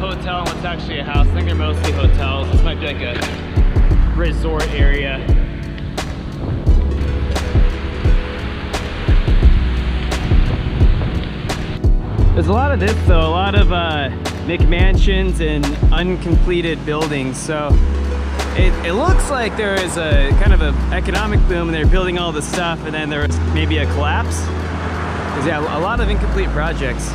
hotel and what's actually a house. I think they're mostly hotels. This might be like a resort area. There's a lot of this though, a lot of McMansions and uncompleted buildings. So it looks like there is a kind of an economic boom and they're building all this stuff and then there's maybe a collapse. Because yeah, a lot of incomplete projects.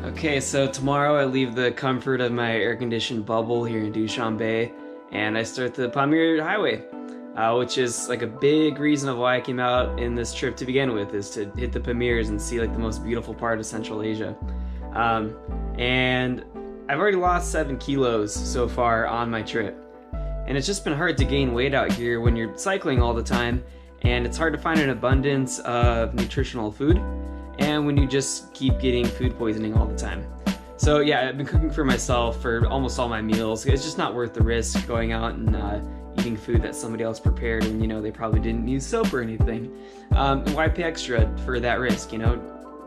Okay, so tomorrow I leave the comfort of my air-conditioned bubble here in Dushanbe and I start the Pamir highway, which is like a big reason of why I came out in this trip to begin with, is to hit the Pamirs and see like the most beautiful part of Central Asia. And I've already lost 7 kilos so far on my trip. And it's just been hard to gain weight out here when you're cycling all the time, and it's hard to find an abundance of nutritional food, and when you just keep getting food poisoning all the time. So yeah, I've been cooking for myself for almost all my meals. It's just not worth the risk going out and eating food that somebody else prepared and, you know, they probably didn't use soap or anything. Why pay extra for that risk, you know?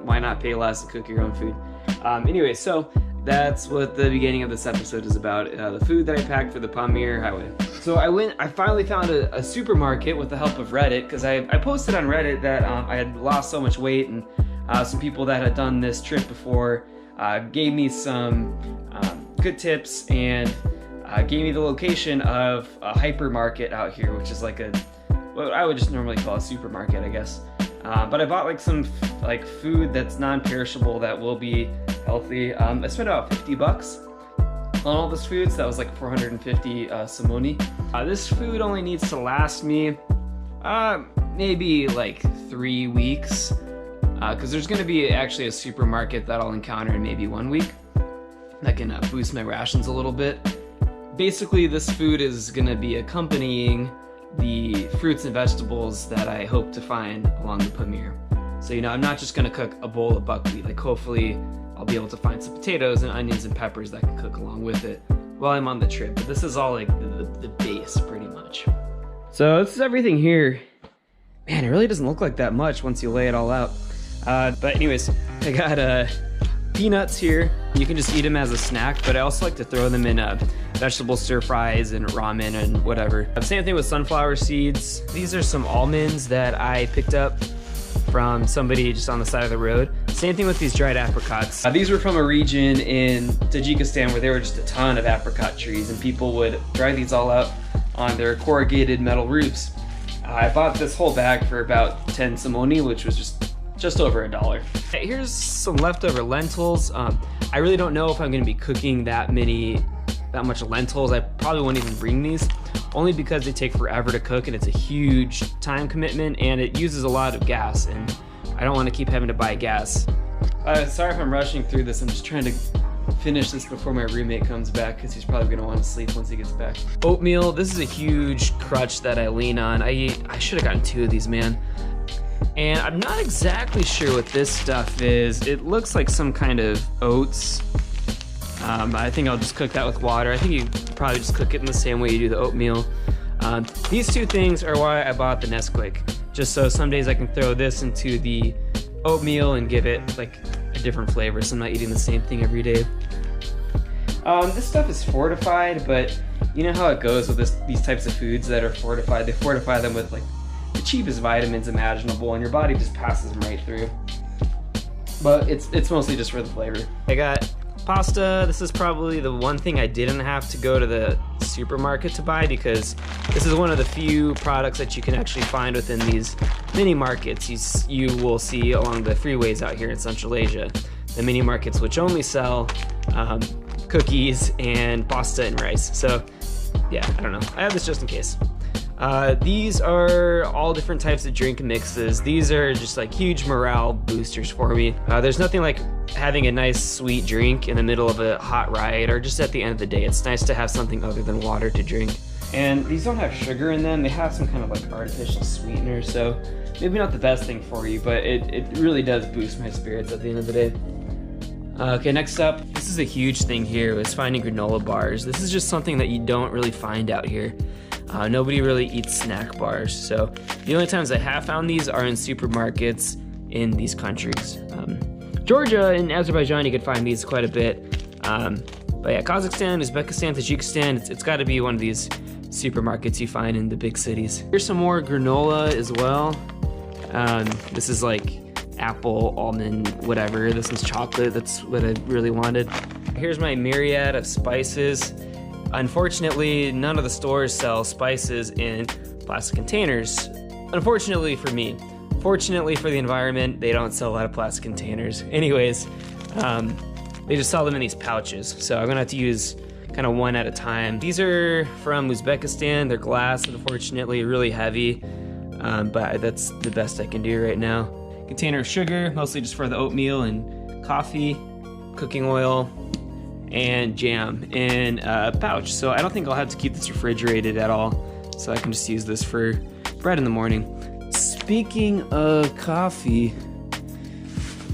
Why not pay less to cook your own food? Anyway, so that's what the beginning of this episode is about, the food that I packed for the Pamir highway. So I finally found a supermarket with the help of Reddit, because I posted on Reddit that I had lost so much weight, and some people that had done this trip before gave me some good tips and gave me the location of a hypermarket out here, which is like what I would just normally call a supermarket, I guess. But I bought like some food that's non-perishable that will be healthy. I spent about 50 bucks on all this food, so that was like 450 samoni. This food only needs to last me maybe like 3 weeks, because there's going to be actually a supermarket that I'll encounter in maybe 1 week that can boost my rations a little bit. Basically, this food is going to be accompanying the fruits and vegetables that I hope to find along the Pamir. So, you know, I'm not just going to cook a bowl of buckwheat. Like, hopefully I'll be able to find some potatoes and onions and peppers that can cook along with it while I'm on the trip. But this is all like the base, pretty much. So this is everything here. Man, it really doesn't look like that much once you lay it all out. But anyways, I got peanuts here. You can just eat them as a snack, but I also like to throw them in vegetable stir fries and ramen and whatever. Same thing with sunflower seeds. These are some almonds that I picked up from somebody just on the side of the road. Same thing with these dried apricots. These were from a region in Tajikistan where there were just a ton of apricot trees, and people would dry these all out on their corrugated metal roofs. I bought this whole bag for about 10 samoni, which was just over $1. Here's some leftover lentils. I really don't know if I'm gonna be cooking that much lentils. I probably won't even bring these, only because they take forever to cook and it's a huge time commitment and it uses a lot of gas, and I don't want to keep having to buy gas. Sorry if I'm rushing through this. I'm just trying to finish this before my roommate comes back, because he's probably gonna want to sleep once he gets back. Oatmeal. This is a huge crutch that I lean on. I should have gotten 2 of these, man. And I'm not exactly sure what this stuff is. It looks like some kind of oats. I think I'll just cook that with water. I think you probably just cook it in the same way you do the oatmeal. These 2 things are why I bought the Nesquik. Just so some days I can throw this into the oatmeal and give it like a different flavor, so I'm not eating the same thing every day. This stuff is fortified, but you know how it goes with these types of foods that are fortified. They fortify them with like the cheapest vitamins imaginable, and your body just passes them right through. But it's mostly just for the flavor. I got pasta. This is probably the one thing I didn't have to go to the supermarket to buy, because this is one of the few products that you can actually find within these mini markets you will see along the freeways out here in Central Asia. The mini markets which only sell cookies and pasta and rice. So yeah, I don't know. I have this just in case. These are all different types of drink mixes. These are just like huge morale boosters for me. There's nothing like having a nice sweet drink in the middle of a hot ride or just at the end of the day. It's nice to have something other than water to drink. And these don't have sugar in them. They have some kind of like artificial sweetener, so maybe not the best thing for you, but it really does boost my spirits at the end of the day. Okay, next up, this is a huge thing here, is finding granola bars. This is just something that you don't really find out here. Nobody really eats snack bars, so the only times I have found these are in supermarkets in these countries. Georgia and Azerbaijan, you could find these quite a bit. But yeah, Kazakhstan, Uzbekistan, Tajikistan, it's gotta be one of these supermarkets you find in the big cities. Here's some more granola as well. This is like apple, almond, whatever. This is chocolate, that's what I really wanted. Here's my myriad of spices. Unfortunately, none of the stores sell spices in plastic containers. Unfortunately for me. Fortunately for the environment, they don't sell a lot of plastic containers. Anyways, they just sell them in these pouches. So I'm gonna have to use kind of one at a time. These are from Uzbekistan. They're glass, unfortunately, really heavy. But that's the best I can do right now. Container of sugar, mostly just for the oatmeal and coffee, cooking oil, and jam in a pouch. So I don't think I'll have to keep this refrigerated at all. So I can just use this for bread in the morning. Speaking of coffee,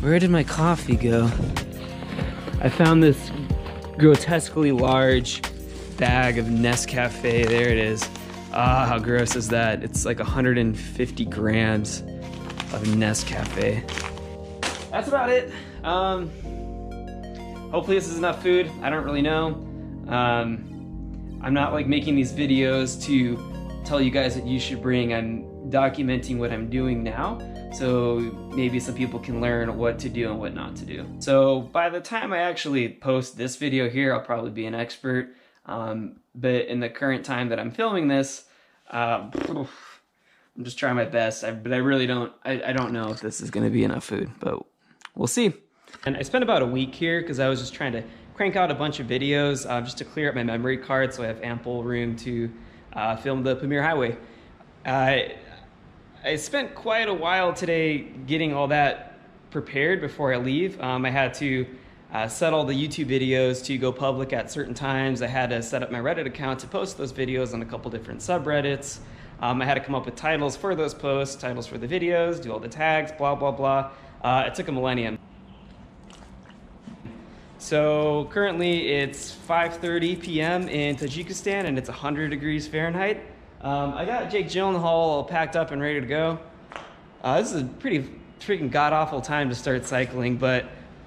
where did my coffee go? I found this grotesquely large bag of Nescafe. There it is. Ah, how gross is that? It's like 150 grams of Nescafe. That's about it. Hopefully this is enough food. I don't really know. I'm not like making these videos to tell you guys what you should bring. I'm documenting what I'm doing now, so maybe some people can learn what to do and what not to do. So by the time I actually post this video here, I'll probably be an expert. But in the current time that I'm filming this, I'm just trying my best. But I really don't know if this is gonna be enough food, but we'll see. And I spent about a week here because I was just trying to crank out a bunch of videos just to clear up my memory card so I have ample room to film the Pamir Highway. I spent quite a while today getting all that prepared before I leave. I had to set all the YouTube videos to go public at certain times. I had to set up my Reddit account to post those videos on a couple different subreddits. I had to come up with titles for those posts, titles for the videos, do all the tags, blah, blah, blah. It took a millennium. So currently it's 5:30 p.m. in Tajikistan and it's 100 degrees Fahrenheit. I got Jake Gyllenhaal all packed up and ready to go. This is a pretty freaking god-awful time to start cycling, but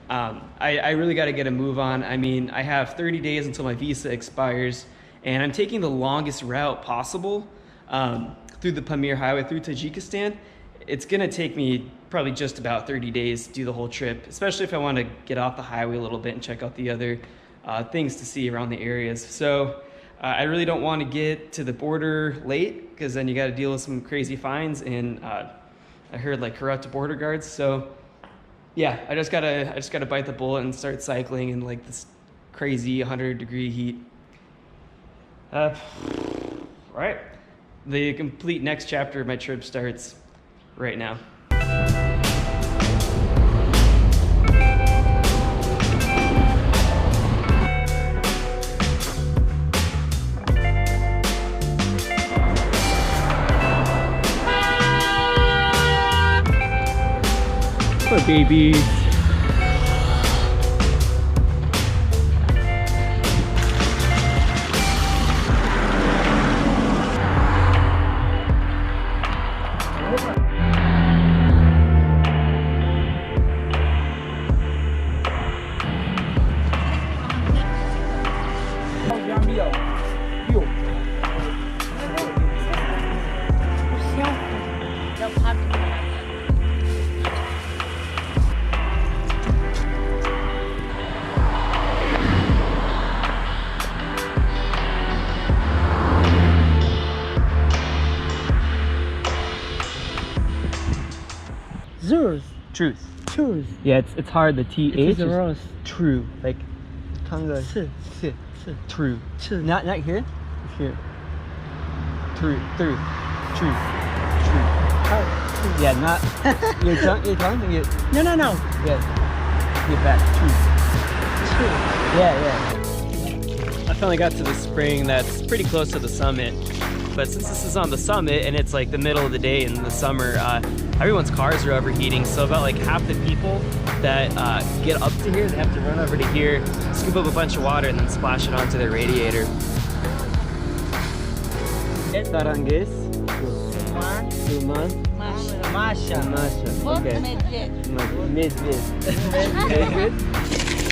I really got to get a move on. I mean, I have 30 days until my visa expires, and I'm taking the longest route possible through the Pamir Highway through Tajikistan. It's gonna take me probably just about 30 days to do the whole trip, especially if I want to get off the highway a little bit and check out the other things to see around the areas. So I really don't want to get to the border late, because then you got to deal with some crazy fines, and I heard like corrupt border guards. So yeah, I just gotta bite the bullet and start cycling in like this crazy 100-degree heat. Right, the complete next chapter of my trip starts right now. Poor babies. Truth. Truth. Yeah, it's hard. The TH is true. Like tongue goes. True. Not here. Here. True. Truth. True. Yeah, not your tongue. No. Yeah. Get back. True. Yeah. I finally got to the spring that's pretty close to the summit. But since this is on the summit and it's like the middle of the day in the summer, everyone's cars are overheating. So about like half the people that get up to here, they have to run over to here, scoop up a bunch of water and then splash it onto their radiator. Tarangiz. Suman, Suman. Masha. Masha. Bok Okay. medved. Medved. Very good.